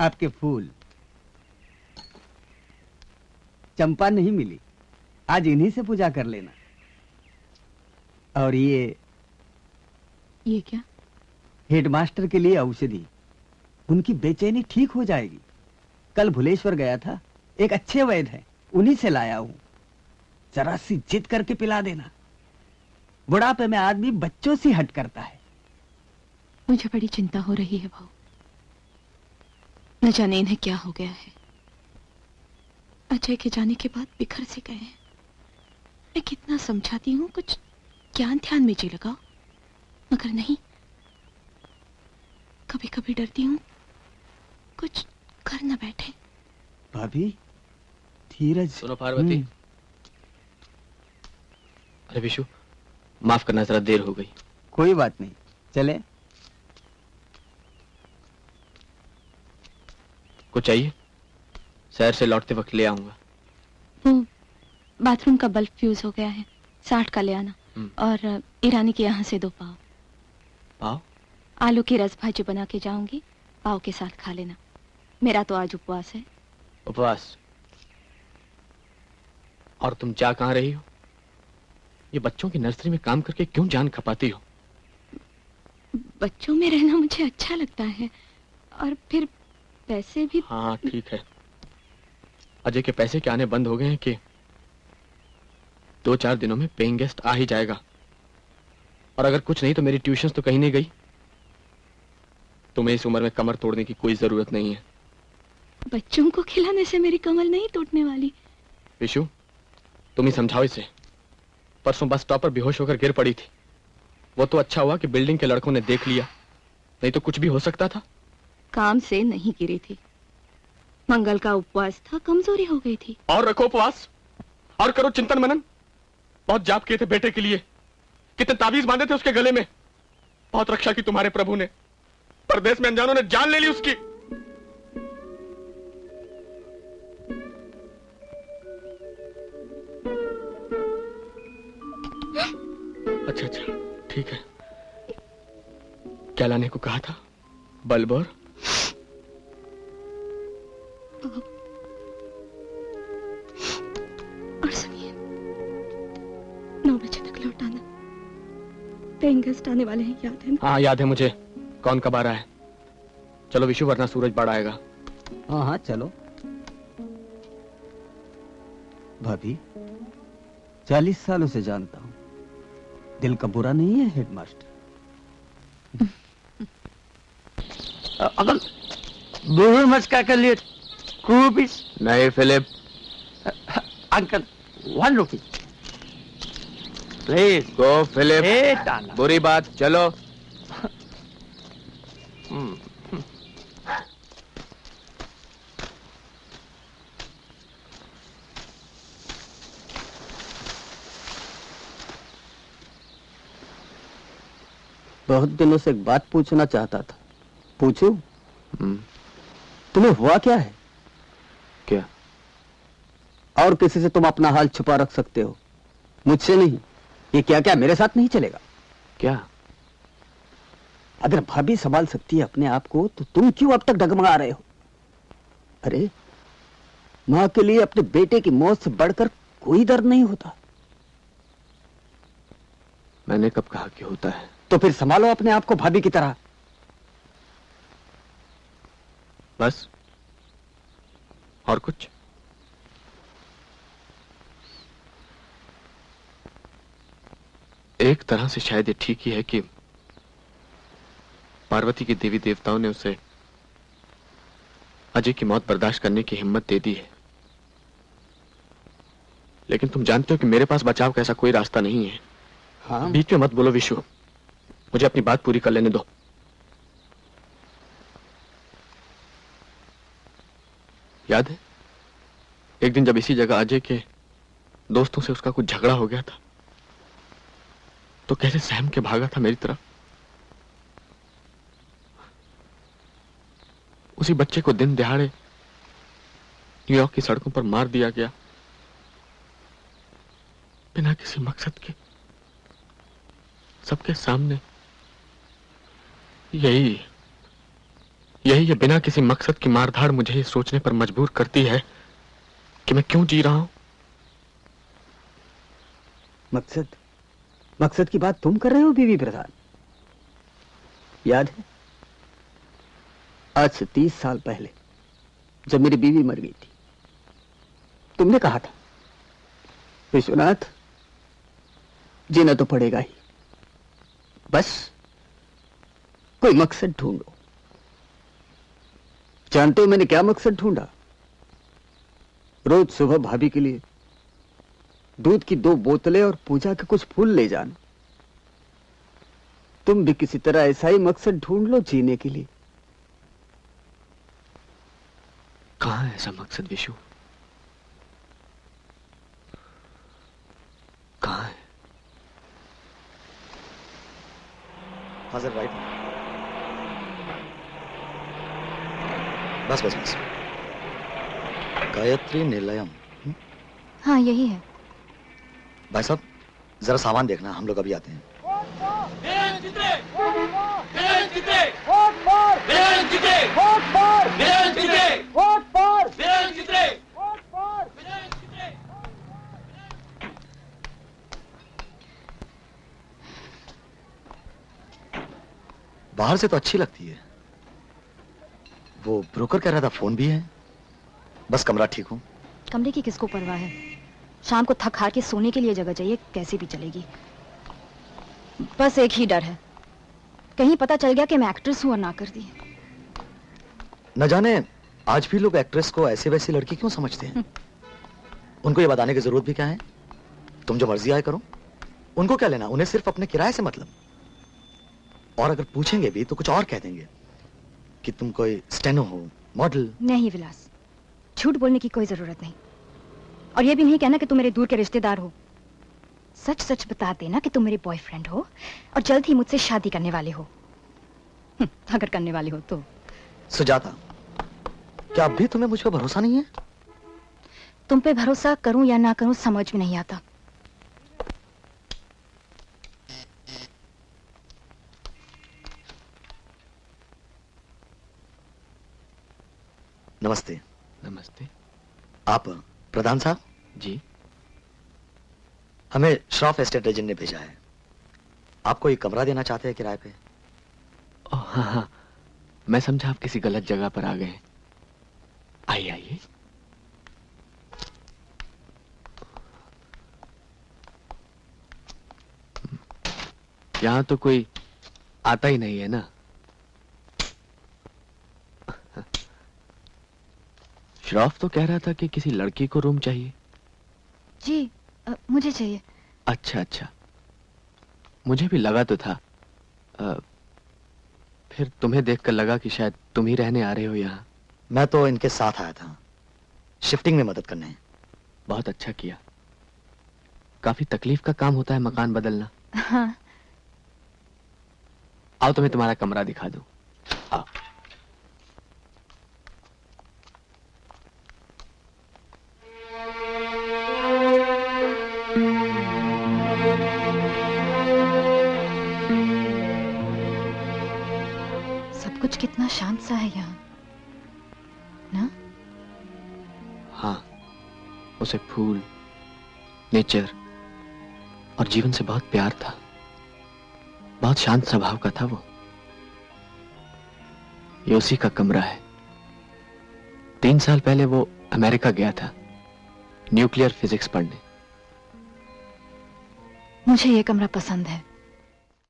आपके फूल। चंपा नहीं मिली, आज इन्हीं से पूजा कर लेना। और ये क्या? हेडमास्टर के लिए औषधि, उनकी बेचैनी ठीक हो जाएगी। कल भुलेश्वर गया था, एक अच्छे वैद्य हैं, उन्हीं से लाया हूं। जरा सी जिद करके पिला देना। बुढ़ापे में आदमी बच्चों से हट करता है। मुझे बड़ी चिंता हो रही है भाऊ, न जाने इन्हें क्या हो गया है। अजय के जाने के बाद बिखर से गए हैं। मैं कितना समझाती हूँ, कुछ ज्ञान ध्यान में जी लगाओ, मगर नहीं। कभी कभी डरती हूँ कुछ कर न बैठे। भाभी, धीरज। सुनो पार्वती। अरे विशु, माफ करना, जरा देर हो गई। कोई बात नहीं, चले। कुछ चाहिए? शहर से लौटते वक्त ले आऊंगा। वो बाथरूम का बल्ब फ्यूज हो गया है, 60 का ले आना। और ईरानी के यहाँ से 2 पाव। पाव? आलू की रस भाजी बना के जाऊंगी, पाव के साथ खा लेना। मेरा तो आज उपवास है। उपवास? और तुम जा कहाँ रही हो? ये बच्चों की नर्सरी में काम करके क्यों जान खपाती हो? बच्चों में रहना मुझे अच्छा लगता है, और फिर पैसे भी। हाँ ठीक है। अजय के पैसे के आने बंद हो गए हैं कि 2-4 दिनों में पेइंग गेस्ट आ ही जाएगा। और अगर कुछ नहीं तो मेरी ट्यूशन्स तो कहीं नहीं गई। तुम्हें इस उम्र में कमर तोड़ने की कोई जरूरत नहीं है। बच्चों को खिलाने से मेरी कमर नहीं टूटने वाली। विशु, तुम ही समझाओ इसे। परसों बस स्टॉप पर बेहोश होकर गिर पड़ी थी। वो तो अच्छा हुआ कि बिल्डिंग के लड़कों ने देख लिया, नहीं तो कुछ भी हो सकता था। काम से नहीं गिरी थी, मंगल का उपवास था, कमजोरी हो गई थी। और रखो उपवास और करो चिंतन मनन। बहुत जाप किए थे बेटे के लिए, कितने ताबीज बांधे थे उसके गले में। बहुत रक्षा की तुम्हारे प्रभु ने। परदेश में अनजानों ने जान ले ली उसकी। अच्छा अच्छा ठीक है। क्या लाने को कहा था? बल्ब और सुनिए, 9 बजे तक लौट आना। पेइंग गेस्ट आने वाले हैं, याद है ना? हाँ याद है मुझे। कौन कब आ रहा है? चलो विशु, वरना सूरज बढ़ आएगा। हाँ हाँ चलो। भाभी, 40 सालों से जानता हूं, दिल का बुरा नहीं है हेडमास्टर। अकल दूर मस्का के लिए 2 रुपीस। नहीं Philip. Uncle 1 rupee please. Go Philip. बुरी बात, चलो। बहुत दिनों से एक बात पूछना चाहता था, पूछूं? तुम्हें हुआ क्या है? क्या? और किसी से तुम अपना हाल छुपा रख सकते हो, मुझसे नहीं। ये क्या क्या मेरे साथ नहीं चलेगा। क्या? अगर भाभी संभाल सकती है अपने आप को, तो तुम क्यों अब तक डगमगा रहे हो? अरे, मां के लिए अपने बेटे की मौत से बढ़कर कोई दर्द नहीं होता। मैंने कब कहा कि होता है? तो फिर संभालो अपने आप को भाभी की तरह। बस? और कुछ? एक तरह से शायद ये ठीक ही है कि पार्वती के देवी देवताओं ने उसे अजय की मौत बर्दाश्त करने की हिम्मत दे दी है। लेकिन तुम जानते हो कि मेरे पास बचाव का ऐसा कोई रास्ता नहीं है। हाँ? बीच में मत बोलो विशु, मुझे अपनी बात पूरी कर लेने दो। याद है एक दिन जब इसी जगह अजय के दोस्तों से उसका कुछ झगड़ा हो गया था, तो कैसे सहम के भागा था मेरी तरफ। उसी बच्चे को दिन दिहाड़े न्यूयॉर्क की सड़कों पर मार दिया गया, बिना किसी मकसद के, सबके सामने। यही ये बिना किसी मकसद की मारधाड़ मुझे ये सोचने पर मजबूर करती है कि मैं क्यों जी रहा हूं। मकसद मकसद की बात तुम कर रहे हो बीवी प्रधान? याद है आज से 30 साल पहले जब मेरी बीवी मर गई थी, तुमने कहा था विश्वनाथ जीना तो पड़ेगा ही, बस कोई मकसद ढूंढो। जानते हो मैंने क्या मकसद ढूंढा? रोज सुबह भाभी के लिए दूध की 2 बोतलें और पूजा के कुछ फूल ले जाना। तुम भी किसी तरह ऐसा ही मकसद ढूंढ लो जीने के लिए। कहां है ऐसा मकसद विशु? कहां है? हाजिर राइट। बस बस बस। गायत्री निलयम। हाँ यही है। भाई साहब जरा सामान देखना, हम लोग अभी आते हैं। बाहर से तो अच्छी लगती है। वो ब्रोकर कह रहा था फोन भी है, बस कमरा ठीक हो। कमरे की किसको परवाह है? शाम को थक हार के सोने के लिए जगह चाहिए, कैसे भी चलेगी। बस एक ही डर है, कहीं पता चल गया कि मैं एक्ट्रेस हूं और ना कर दी। न जाने आज भी लोग एक्ट्रेस को ऐसे वैसी लड़की क्यों समझते हैं। उनको ये बताने की जरूरत भी क्या है? तुम जो मर्जी आए करो, उनको क्या लेना, उन्हें सिर्फ अपने किराए से मतलब। और अगर पूछेंगे भी तो कुछ और कह देंगे कि तुम कोई स्टेनो हो, मॉडल। नहीं विलास, झूठ बोलने की कोई जरूरत नहीं, और ये भी नहीं कहना कि तुम मेरे दूर के रिश्तेदार हो। सच सच बता देना कि तुम मेरे बॉयफ्रेंड हो और जल्द ही मुझसे शादी करने वाले हो। अगर करने वाले हो तो। सुजाता, क्या अब भी तुम्हें मुझ पर भरोसा नहीं है? तुम पे भरोसा करूं या ना करूं समझ में नहीं आता। नमस्ते। नमस्ते। आप प्रधान साहब? जी। हमें श्रॉफ एस्टेट एजेंट ने भेजा है, आपको एक कमरा देना चाहते हैं किराए पे। हाँ हाँ, मैं समझा आप किसी गलत जगह पर आ गए हैं। आइए आइए। यहाँ तो कोई आता ही नहीं है ना। श्रॉफ तो कह रहा था कि किसी लड़की को रूम चाहिए। जी मुझे चाहिए। अच्छा अच्छा, मुझे भी लगा तो था। फिर तुम्हें देखकर लगा कि शायद तुम ही रहने आ रहे हो यहाँ। मैं तो इनके साथ आया था, शिफ्टिंग में मदद करने। बहुत अच्छा किया। काफी तकलीफ का काम होता है मकान बदलना। हाँ। आओ तुम्हें तुम्हारा कमरा दिखा दूं। आओ। सब कुछ कितना शांत सा है यहाँ ना? हाँ, उसे फूल, नेचर और जीवन से बहुत प्यार था। बहुत शांत स्वभाव का था वो। ये उसी का कमरा है। 3 साल पहले वो अमेरिका गया था न्यूक्लियर फिजिक्स पढ़ने। मुझे ये कमरा पसंद है।